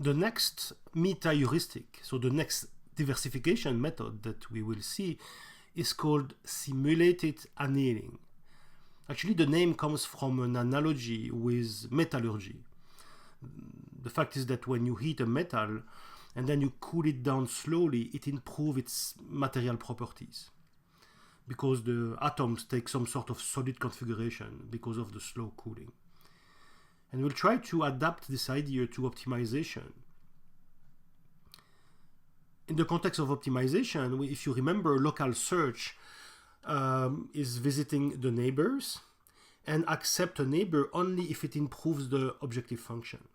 The next meta-heuristic, so the next diversification method that we will see, is called simulated annealing. Actually, the name comes from an analogy with metallurgy. The fact is that when you heat a metal and then you cool it down slowly, it improves its material properties because the atoms take some sort of solid configuration because of the slow cooling. And we'll try to adapt this idea to optimization. In the context of optimization, if you remember, local search is visiting the neighbors and accept a neighbor only if it improves the objective function.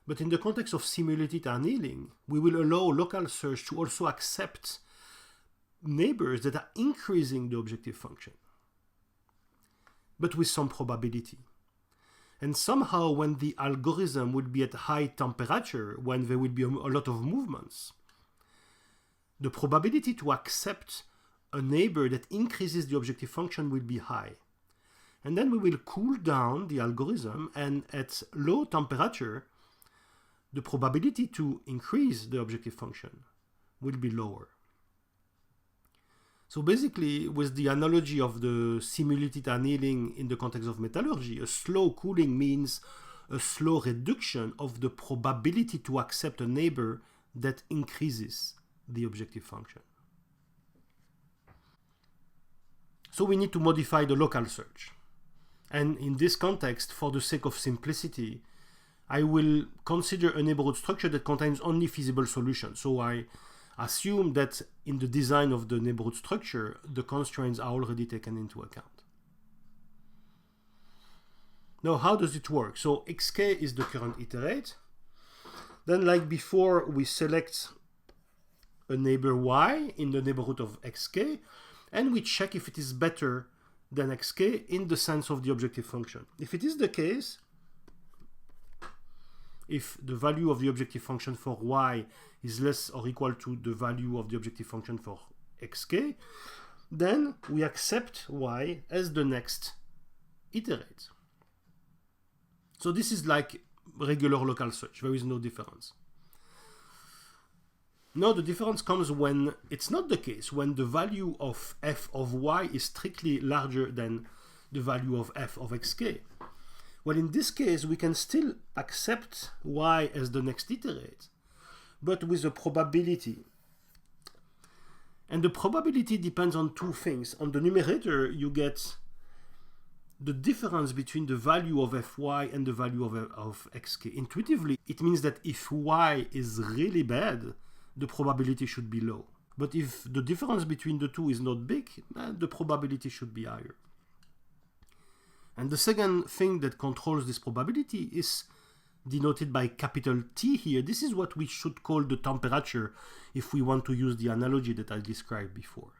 But in the context of simulated annealing, we will allow local search to also accept neighbors that are increasing the objective function, but with some probability. And somehow when the algorithm will be at high temperature, when there will be a lot of movements, the probability to accept a neighbor that increases the objective function will be high. And then we will cool down the algorithm, and at low temperature, the probability to increase the objective function will be lower. So basically, with the analogy of the simulated annealing in the context of metallurgy, a slow cooling means a slow reduction of the probability to accept a neighbor that increases the objective function. So we need to modify the local search. And in this context, for the sake of simplicity, I will consider a neighborhood structure that contains only feasible solutions. So I assume that in the design of the neighborhood structure, the constraints are already taken into account. Now, how does it work? So xk is the current iterate. Then, like before, we select a neighbor y in the neighborhood of xk, and we check if it is better than xk in the sense of the objective function. If it is the case, if the value of the objective function for y is less or equal to the value of the objective function for xk, then we accept y as the next iterate. So this is like regular local search. There is no difference. Now the difference comes when it's not the case, when the value of f of y is strictly larger than the value of f of xk. Well, in this case, we can still accept y as the next iterate, but with a probability. And the probability depends on two things. On the numerator, you get the difference between the value of fy and the value of xk. Intuitively, it means that if y is really bad, the probability should be low. But if the difference between the two is not big, the probability should be higher. And the second thing that controls this probability is denoted by capital T here. This is what we should call the temperature if we want to use the analogy that I described before.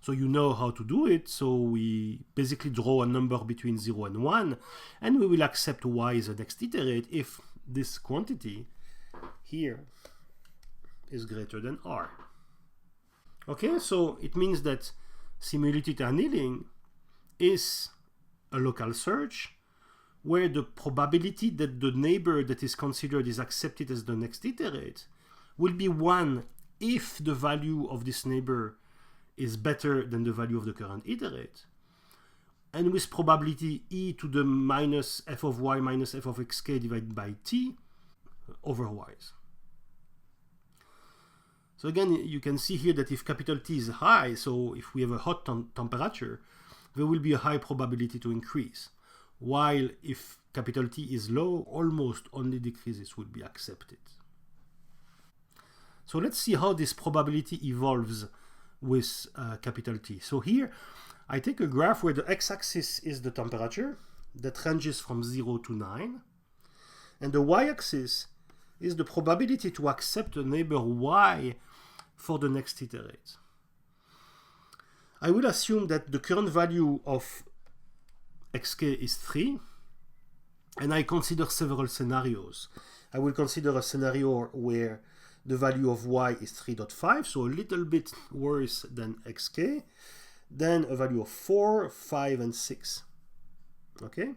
So you know how to do it. So we basically draw a number between 0 and 1, and we will accept y as the next iterate if this quantity here is greater than r. Okay, so it means that simulated annealing is a local search where the probability that the neighbor that is considered is accepted as the next iterate will be 1 if the value of this neighbor is better than the value of the current iterate, and with probability e to the minus f of y minus f of xk divided by t over y's. So again, you can see here that if capital T is high, so if we have a hot temperature, there will be a high probability to increase, while if capital T is low, almost only decreases will be accepted. So let's see how this probability evolves with capital T. So here, I take a graph where the x-axis is the temperature that ranges from 0 to 9, and the y-axis is the probability to accept a neighbor y for the next iterate. I will assume that the current value of xk is 3, and I consider several scenarios. I will consider a scenario where the value of y is 3.5, so a little bit worse than xk, then a value of 4, 5, and 6. Okay?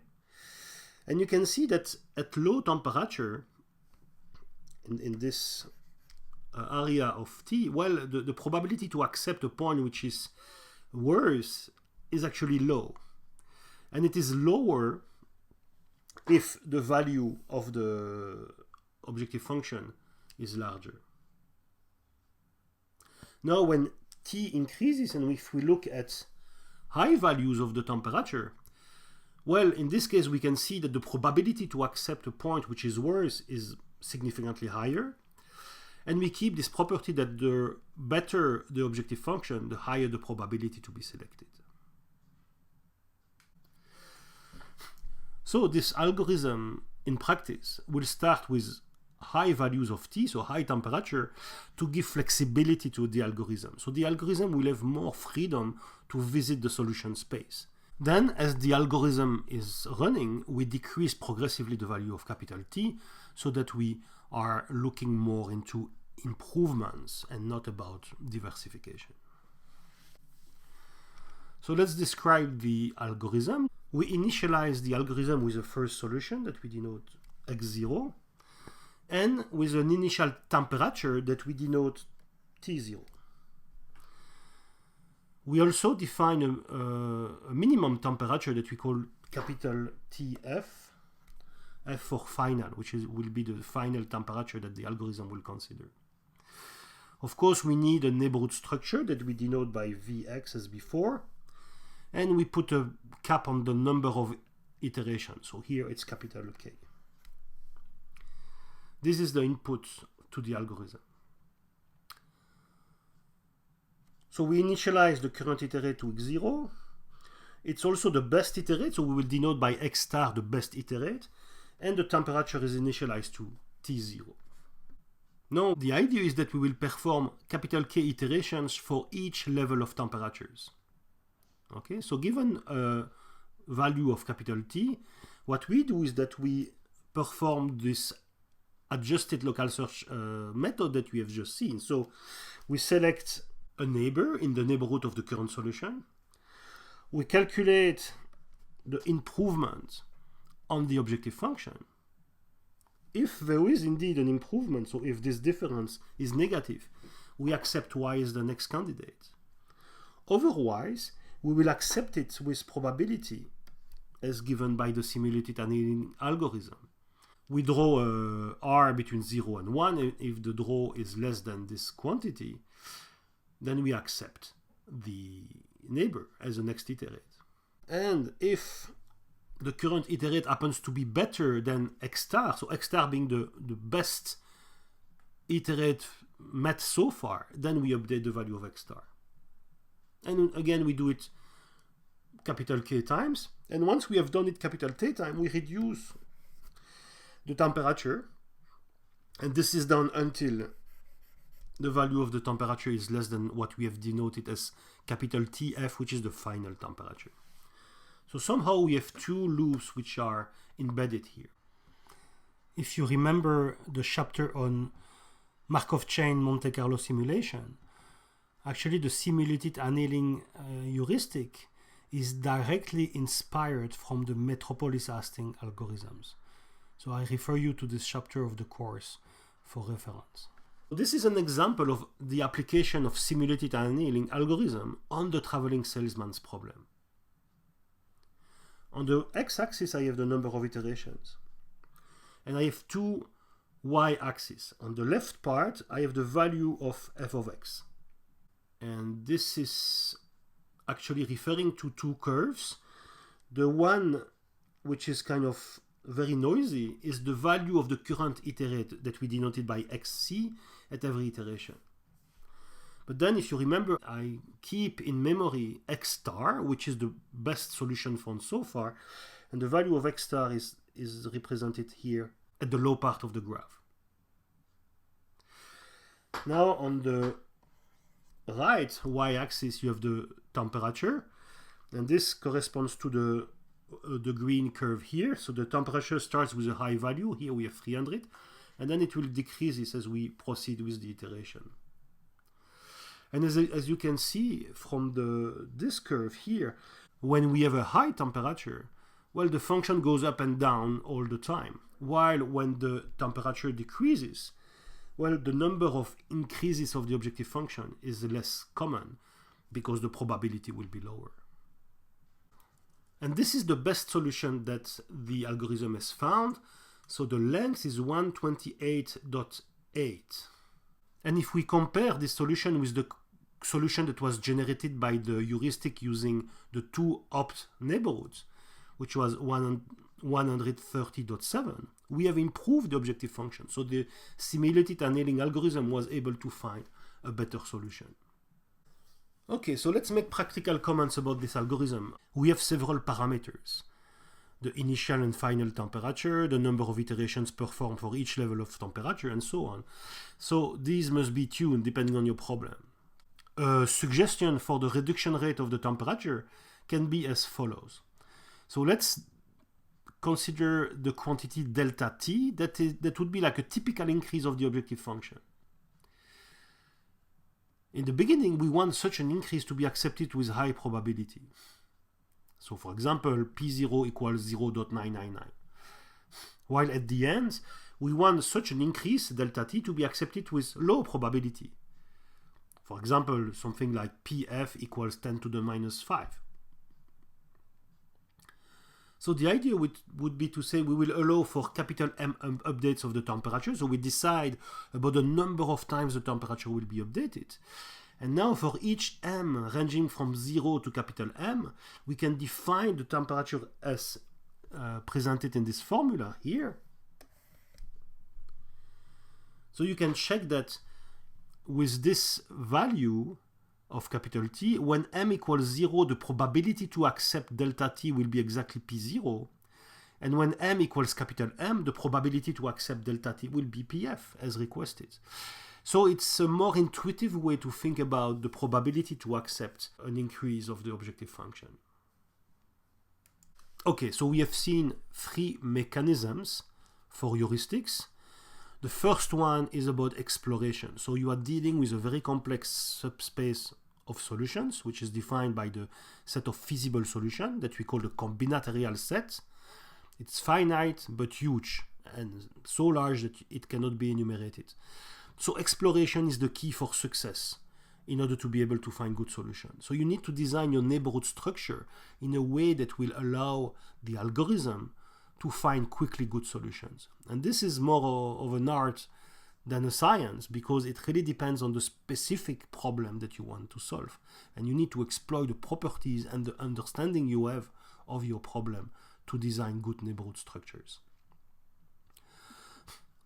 And you can see that at low temperature, in this area of T, well, the probability to accept a point which is worse is actually low. And it is lower if the value of the objective function is larger. Now, when T increases, and if we look at high values of the temperature, well, in this case, we can see that the probability to accept a point which is worse is significantly higher. And we keep this property that the better the objective function, the higher the probability to be selected. So this algorithm in practice will start with high values of T, so high temperature, to give flexibility to the algorithm. So the algorithm will have more freedom to visit the solution space. Then, as the algorithm is running, we decrease progressively the value of capital T so that we are looking more into improvements and not about diversification. So let's describe the algorithm. We initialize the algorithm with a first solution that we denote x0 and with an initial temperature that we denote T0. We also define a minimum temperature that we call capital TF, F for final, which will be the final temperature that the algorithm will consider. Of course, we need a neighborhood structure that we denote by Vx as before, and we put a cap on the number of iterations. So here it's capital K. This is the input to the algorithm. So we initialize the current iterate to x0. It's also the best iterate, so we will denote by x star the best iterate, and the temperature is initialized to T0. Now, the idea is that we will perform capital K iterations for each level of temperatures. Okay, so given a value of capital T, what we do is that we perform this adjusted local search method that we have just seen. So we select a neighbor in the neighborhood of the current solution. We calculate the improvement on the objective function. If there is indeed an improvement, so if this difference is negative, we accept Y as the next candidate. Otherwise, we will accept it with probability as given by the simulated annealing algorithm. We draw a R between 0 and 1, and if the draw is less than this quantity, then we accept the neighbor as the next iterate. And if the current iterate happens to be better than x star, so x star being the best iterate met so far, then we update the value of x star. And again, we do it capital K times. And once we have done it capital T time, we reduce the temperature. And this is done until the value of the temperature is less than what we have denoted as capital TF, which is the final temperature. So somehow we have two loops which are embedded here. If you remember the chapter on Markov chain Monte Carlo simulation, actually the simulated annealing heuristic is directly inspired from the metropolis Hastings algorithms. So I refer you to this chapter of the course for reference. This is an example of the application of simulated annealing algorithm on the traveling salesman's problem. On the x-axis, I have the number of iterations. And I have two y-axes. On the left part, I have the value of f of x. And this is actually referring to two curves. The one which is kind of very noisy is the value of the current iterate that we denoted by xc at every iteration. But then if you remember, I keep in memory x star, which is the best solution found so far, and the value of x star is represented here at the low part of the graph. Now on the right y-axis you have the temperature, and this corresponds to the green curve here. So the temperature starts with a high value. Here we have 300, and then it will decrease as we proceed with the iteration. And as you can see from this curve here, when we have a high temperature, well, the function goes up and down all the time. While when the temperature decreases, well, the number of increases of the objective function is less common because the probability will be lower. And this is the best solution that the algorithm has found. So the length is 128.8. And if we compare this solution with the solution that was generated by the heuristic using the two opt neighborhoods, which was 130.7, we have improved the objective function. So the simulated annealing algorithm was able to find a better solution. Okay, so let's make practical comments about this algorithm. We have several parameters: the initial and final temperature, the number of iterations performed for each level of temperature, and so on. So these must be tuned depending on your problem. A suggestion for the reduction rate of the temperature can be as follows. So let's consider the quantity delta t that would be like a typical increase of the objective function. In the beginning, we want such an increase to be accepted with high probability. So for example, p0 equals 0.999. While at the end, we want such an increase, delta t, to be accepted with low probability. For example, something like pf equals 10 to the minus 5. So the idea would be to say we will allow for capital M updates of the temperature. So we decide about the number of times the temperature will be updated. And now for each m ranging from 0 to capital M, we can define the temperature as presented in this formula here. So you can check that with this value of capital T, when m equals 0, the probability to accept delta t will be exactly p0. And when m equals capital M, the probability to accept delta t will be pf as requested. So it's a more intuitive way to think about the probability to accept an increase of the objective function. Okay, so we have seen three mechanisms for heuristics. The first one is about exploration. So you are dealing with a very complex subspace of solutions, which is defined by the set of feasible solutions that we call the combinatorial set. It's finite but huge and so large that it cannot be enumerated. So exploration is the key for success in order to be able to find good solutions. So you need to design your neighborhood structure in a way that will allow the algorithm to find quickly good solutions. And this is more of an art than a science, because it really depends on the specific problem that you want to solve. And you need to exploit the properties and the understanding you have of your problem to design good neighborhood structures.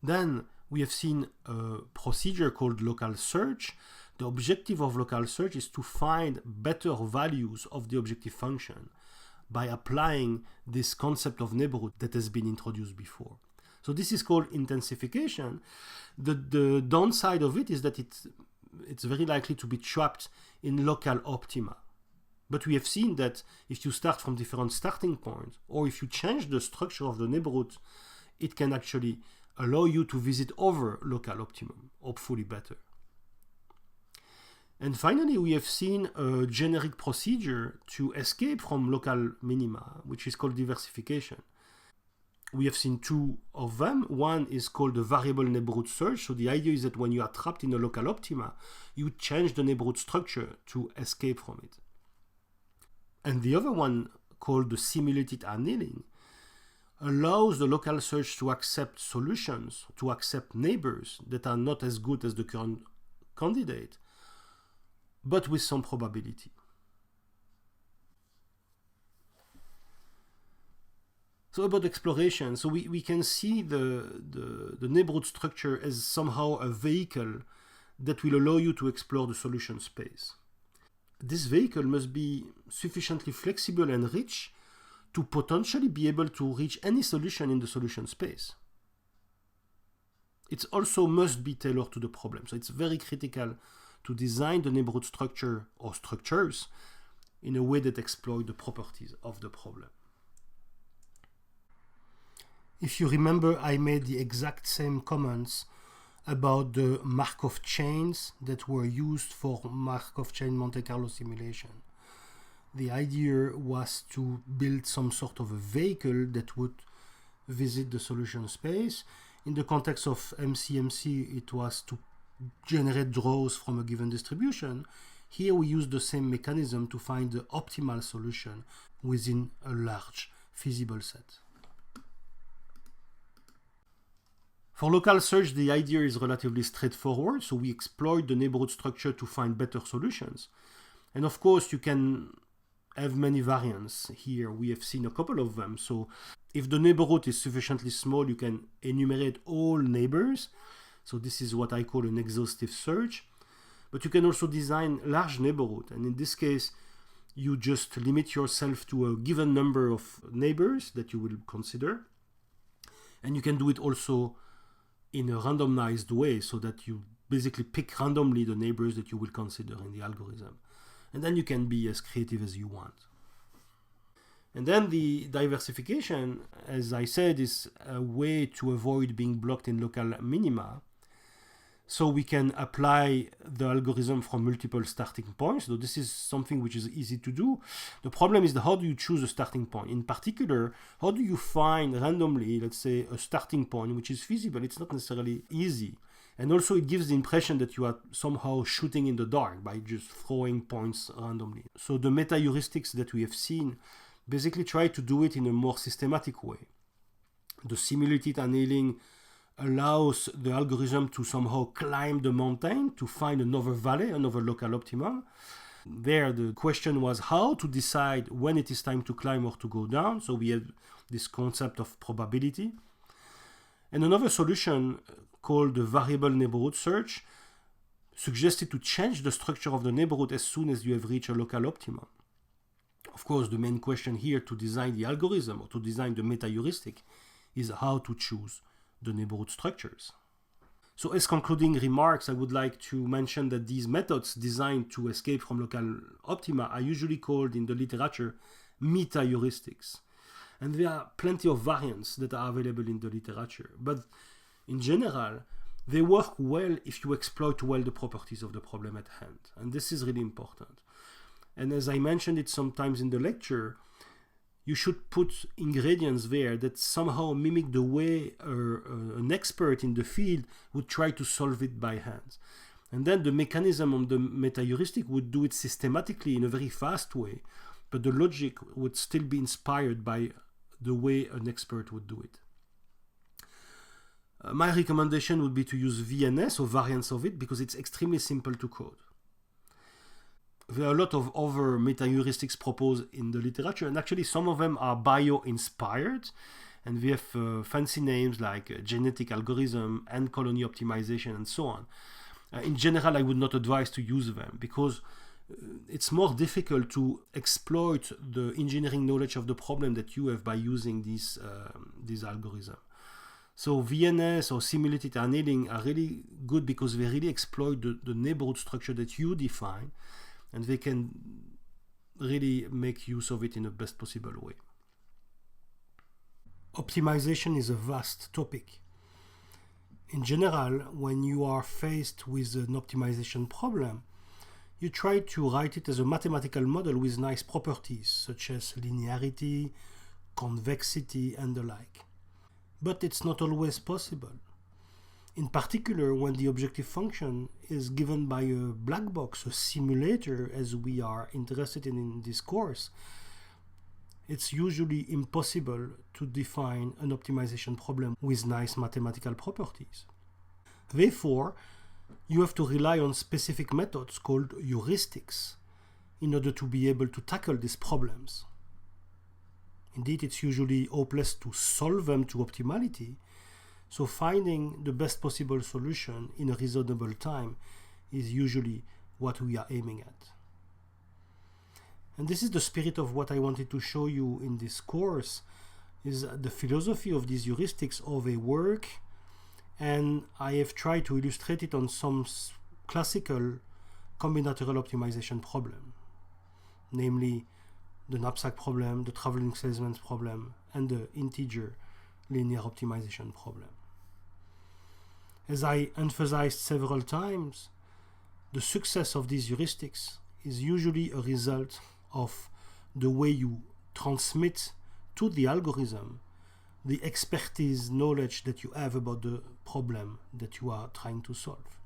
Then we have seen a procedure called local search. The objective of local search is to find better values of the objective function by applying this concept of neighborhood that has been introduced before. So this is called intensification. The downside of it is that it's very likely to be trapped in local optima. But we have seen that if you start from different starting points, or if you change the structure of the neighborhood, it can actually allow you to visit over local optimum, hopefully better. And finally, we have seen a generic procedure to escape from local minima, which is called diversification. We have seen two of them. One is called the variable neighborhood search. So the idea is that when you are trapped in a local optima, you change the neighborhood structure to escape from it. And the other one, called the simulated annealing, allows the local search to accept solutions, to accept neighbors that are not as good as the current candidate, but with some probability. So about exploration, so we can see the neighborhood structure as somehow a vehicle that will allow you to explore the solution space. This vehicle must be sufficiently flexible and rich to potentially be able to reach any solution in the solution space. It also must be tailored to the problem. So it's very critical to design the neighborhood structure or structures in a way that exploit the properties of the problem. If you remember, I made the exact same comments about the Markov chains that were used for Markov chain Monte Carlo simulation. The idea was to build some sort of a vehicle that would visit the solution space. In the context of MCMC, it was to generate draws from a given distribution. Here we use the same mechanism to find the optimal solution within a large feasible set. For local search, the idea is relatively straightforward, so we exploit the neighborhood structure to find better solutions. And of course, you can have many variants. Here we have seen a couple of them. So if the neighborhood is sufficiently small, you can enumerate all neighbors. So this is what I call an exhaustive search. But you can also design large neighborhood. And in this case, you just limit yourself to a given number of neighbors that you will consider. And you can do it also in a randomized way, so that you basically pick randomly the neighbors that you will consider in the algorithm. And then you can be as creative as you want. And then the diversification, as I said, is a way to avoid being blocked in local minima. So we can apply the algorithm from multiple starting points. So this is something which is easy to do. The problem is how do you choose a starting point? In particular, how do you find randomly, let's say, a starting point which is feasible? It's not necessarily easy. And also it gives the impression that you are somehow shooting in the dark by just throwing points randomly. So the meta heuristics that we have seen basically try to do it in a more systematic way. The simulated annealing allows the algorithm to somehow climb the mountain to find another valley, another local optimum. There the question was how to decide when it is time to climb or to go down. So we have this concept of probability. And another solution called the variable neighborhood search suggested to change the structure of the neighborhood as soon as you have reached a local optimum. Of course, the main question here to design the algorithm or to design the meta heuristic is how to choose the neighborhood structures. So as concluding remarks, I would like to mention that these methods designed to escape from local optima are usually called in the literature meta heuristics. And there are plenty of variants that are available in the literature. But in general, they work well if you exploit well the properties of the problem at hand. And this is really important. And as I mentioned it sometimes in the lecture, you should put ingredients there that somehow mimic the way an expert in the field would try to solve it by hand. And then the mechanism of the meta-heuristic would do it systematically in a very fast way, but the logic would still be inspired by the way an expert would do it. My recommendation would be to use VNS or variants of it because it's extremely simple to code. There are a lot of other meta-heuristics proposed in the literature, and actually some of them are bio-inspired, and we have fancy names like genetic algorithm and colony optimization and so on. In general, I would not advise to use them because it's more difficult to exploit the engineering knowledge of the problem that you have by using these algorithms. So VNS or simulated annealing are really good because they really exploit the neighborhood structure that you define, and they can really make use of it in the best possible way. Optimization is a vast topic. In general, when you are faced with an optimization problem, you try to write it as a mathematical model with nice properties, such as linearity, convexity, and the like. But it's not always possible. In particular, when the objective function is given by a black box, a simulator, as we are interested in this course, it's usually impossible to define an optimization problem with nice mathematical properties. Therefore, you have to rely on specific methods called heuristics in order to be able to tackle these problems. Indeed, it's usually hopeless to solve them to optimality, so finding the best possible solution in a reasonable time is usually what we are aiming at. And this is the spirit of what I wanted to show you in this course, is the philosophy of these heuristics, how they work, and I have tried to illustrate it on some classical combinatorial optimization problem, namely the knapsack problem, the traveling salesman's problem, and the integer linear optimization problem. As I emphasized several times, the success of these heuristics is usually a result of the way you transmit to the algorithm the expertise knowledge that you have about the problem that you are trying to solve.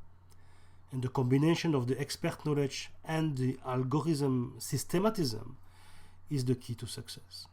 And the combination of the expert knowledge and the algorithm systematism is the key to success.